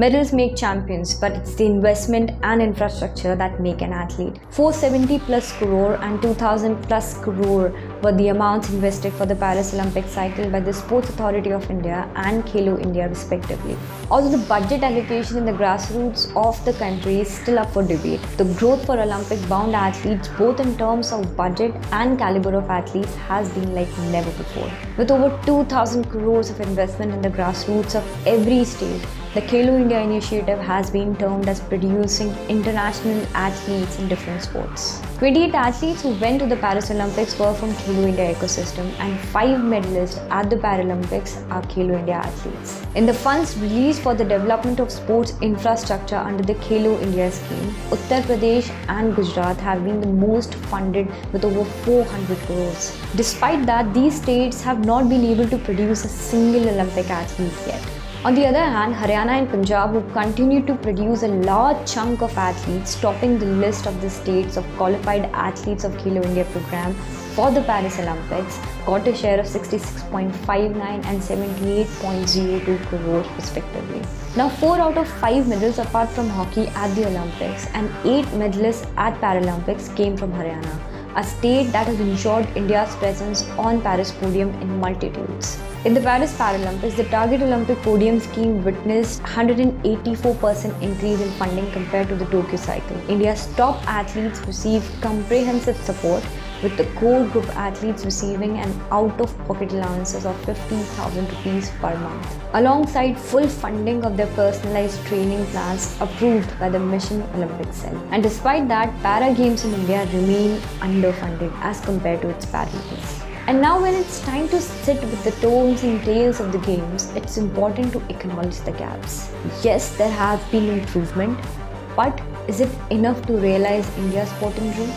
Medals make champions, but it's the investment and infrastructure that make an athlete. 470 plus crore and 2000 plus crore were the amounts invested for the Paris Olympic cycle by the Sports Authority of India and Khelo India respectively. Although the budget allocation in the grassroots of the country is still up for debate, the growth for Olympic bound athletes both in terms of budget and caliber of athletes has been like never before. With over 2000 crores of investment in the grassroots of every state, the Khelo India initiative has been termed as producing international athletes in different sports. 28 athletes who went to the Paris Olympics were from Khelo India ecosystem, and 5 medalists at the Paralympics are Khelo India athletes. In the funds released for the development of sports infrastructure under the Khelo India scheme, Uttar Pradesh and Gujarat have been the most funded with over 400 crores. Despite that, these states have not been able to produce a single Olympic athlete yet. On the other hand, Haryana and Punjab, who continue to produce a large chunk of athletes, topping the list of the states of qualified athletes of Khelo India program for the Paris Olympics, got a share of 66.59 and 78.02 crores respectively. Now 4 out of 5 medals apart from hockey at the Olympics and 8 medalists at Paralympics came from Haryana, a state that has ensured India's presence on Paris podium in multitudes. In the Paris Paralympics, the Target Olympic Podium scheme witnessed 184% increase in funding compared to the Tokyo cycle. India's top athletes received comprehensive support, with the core group athletes receiving an out-of-pocket allowances of 15,000 rupees per month, alongside full funding of their personalized training plans approved by the Mission Olympics Cell. And despite that, Para Games in India remain underfunded as compared to its parallels. And now when it's time to sit with the tones and tails of the games, it's important to acknowledge the gaps. Yes, there have been improvement, but is it enough to realize India's potential?